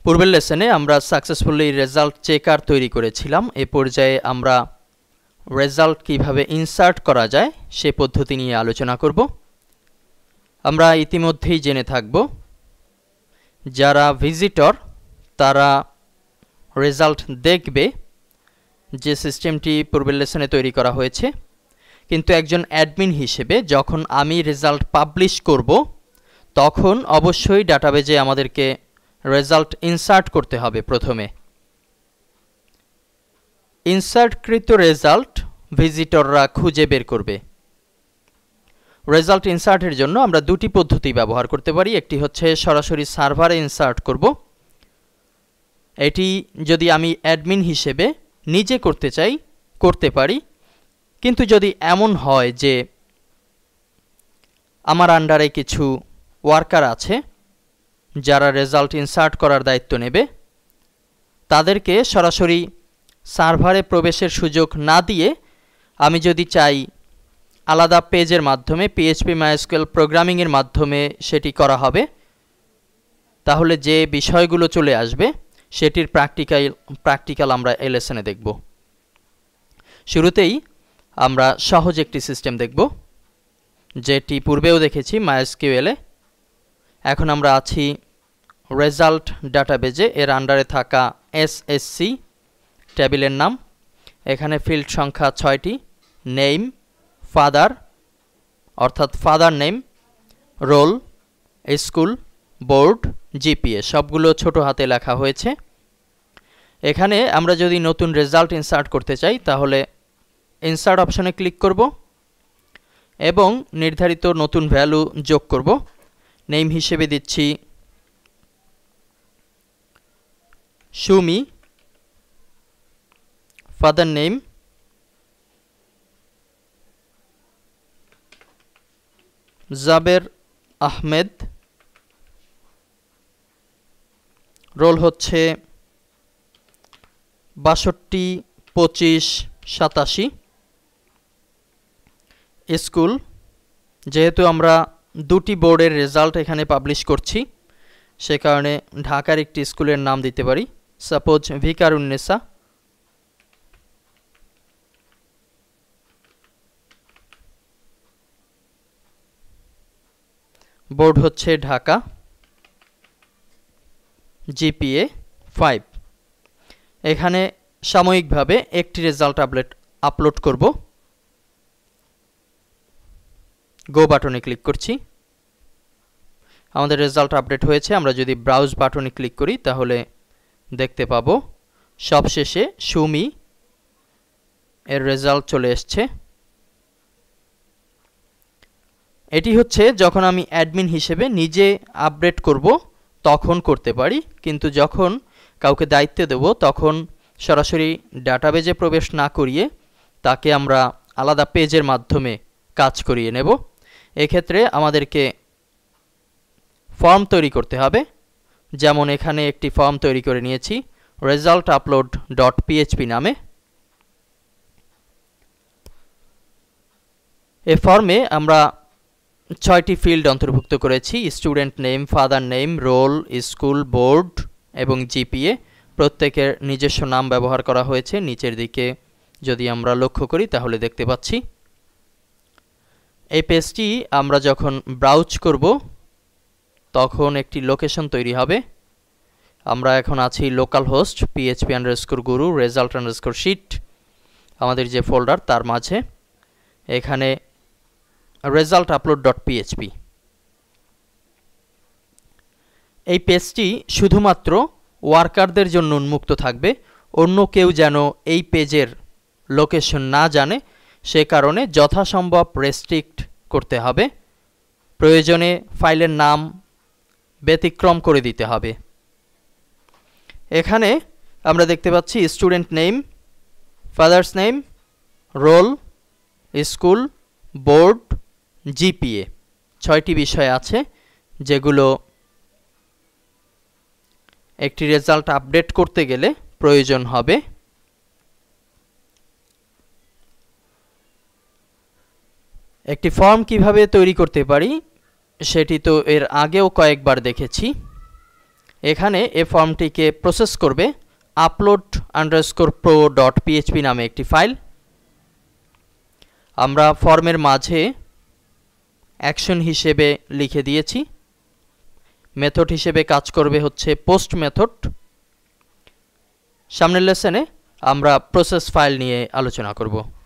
পূর্বের লেসনে আমরা successfully result checker তৈরি করেছিলাম। এ পর্যায়ে আমরা রেজাল্ট কিভাবে ইনসার্ট করা যায় সে পদ্ধতি নিয়ে আলোচনা করব। আমরা ইতিমধ্যেই জেনে থাকব যারা ভিজিটর তারা রেজাল্ট দেখবে যে সিস্টেমটি পূর্বের লেসনে তৈরি করা হয়েছে, কিন্তু একজন অ্যাডমিন হিসেবে যখন আমি রেজাল্ট পাবলিশ করব তখন অবশ্যই ডাটাবেজে আমাদেরকে রেজাল্ট ইনসার্ট করতে হবে। প্রথমে ইনসার্টকৃত রেজাল্ট ভিজিটররা খুঁজে বের করবে। রেজাল্ট ইনসার্টের জন্য আমরা দুটি পদ্ধতি ব্যবহার করতে পারি। একটি হচ্ছে সরাসরি সার্ভারে ইনসার্ট করব। এটি যদি আমি অ্যাডমিন হিসেবে নিজে করতে চাই করতে পারি, কিন্তু যদি এমন হয় যে আমার আন্ডারে কিছু ওয়ার্কার আছে যারা রেজাল্ট ইনসার্ট করার দায়িত্ব নেবে, তাদেরকে সরাসরি সার্ভারে প্রবেশের সুযোগ না দিয়ে আমি যদি চাই আলাদা পেজের মাধ্যমে পিএইচপি মাইএসকিউএল প্রোগ্রামিংয়ের মাধ্যমে সেটি করা হবে, তাহলে যে বিষয়গুলো চলে আসবে সেটির প্র্যাকটিক্যাল আমরা এই লেসনে দেখব। শুরুতেই আমরা সহজ একটি সিস্টেম দেখব যেটি পূর্বেও দেখেছি মাইএসকিউএলে। এখন আমরা আছি রেজাল্ট ডাটাবেজে, এর আন্ডারে থাকা এসএসসি টেবিলের নাম। এখানে ফিল্ড সংখ্যা 6টি, নেম, ফাদার অর্থাৎ father name, roll, school, board, GPA সবগুলো ছোট হাতে লেখা হয়েছে। এখানে আমরা যদি নতুন রেজাল্ট ইনসার্ট করতে চাই তাহলে ইনসার্ট অপশনে ক্লিক করব এবং নির্ধারিত নতুন ভ্যালু যোগ করব। নেম হিসেবে দিচ্ছি Sumi, father name Jaber Ahmed, roll হচ্ছে 62, 25, 87, স্কুল যেহেতু আমরা দুটি বোর্ডের রেজাল্ট এখানে পাবলিশ করছি সে কারণে ঢাকার একটি স্কুলের নাম দিতে পারি, সাপোজ ভিকারুন্নেসা। বোর্ড হচ্ছে ঢাকা, জিপিএ 5। এখানে সাময়িকভাবে একটি রেজাল্ট আপলোড করব। গো বাটনে ক্লিক করছি, আমাদের রেজাল্ট আপডেট হয়েছে। আমরা যদি ব্রাউজ বাটনে ক্লিক করি তাহলে দেখতে পাবো সবশেষে সুমি এর রেজাল্ট চলে এসছে। এটি হচ্ছে যখন আমি অ্যাডমিন হিসেবে নিজে আপডেট করব তখন করতে পারি, কিন্তু যখন কাউকে দায়িত্ব দেব তখন সরাসরি ডাটাবেজে প্রবেশ না করিয়ে তাকে আমরা আলাদা পেজের মাধ্যমে কাজ করিয়ে নেব। এক্ষেত্রে আমাদেরকে ফর্ম তৈরি করতে হবে। যেমন এখানে একটি ফর্ম তৈরি করে নিয়েছি রেজাল্ট আপলোড ডট পিএইচপি নামে। এই ফর্মে আমরা 6টি ফিল্ড অন্তর্ভুক্ত করেছি, student name, father name, roll, school, board এবং জিপিএ। প্রত্যেকের নিজস্ব নাম ব্যবহার করা হয়েছে। নিচের দিকে যদি আমরা লক্ষ্য করি তাহলে দেখতে পাচ্ছি। এই পেজটি আমরা যখন ব্রাউজ করব তখন একটি লোকেশন তৈরি হবে। আমরা এখন আছি লোকাল হোস্ট php_guru result_sheet আমাদের যে ফোল্ডার তার মাঝে। এখানে রেজাল্ট আপলোড ডট পিএইচপি। এই পেজটি শুধুমাত্র ওয়ার্কারদের জন্য উন্মুক্ত থাকবে, অন্য কেউ যেন এই পেজের লোকেশন না জানে সে কারণে যথাসম্ভব রেস্ট্রিক্ট করতে হবে। প্রয়োজনে ফাইলের নাম ব্যতিক্রম করে দিতে হবে। এখানে আমরা দেখতে পাচ্ছি student name, father's name, roll, school, board, GPA 6টি বিষয় আছে যেগুলো একটি রেজাল্ট আপডেট করতে গেলে প্রয়োজন হবে। একটি ফর্ম কিভাবে তৈরি করতে পারি সেটি তো এর আগেও কয়েকবার দেখেছি। এখানে এই ফর্মটিকে প্রসেস করবে upload_pro.php নামে একটি ফাইল। আমরা ফর্মের মাঝে অ্যাকশন হিসেবে লিখে দিয়েছি। মেথড হিসেবে কাজ করবে হচ্ছে পোস্ট মেথড। সামনের লেসনে আমরা প্রসেস ফাইল নিয়ে আলোচনা করব।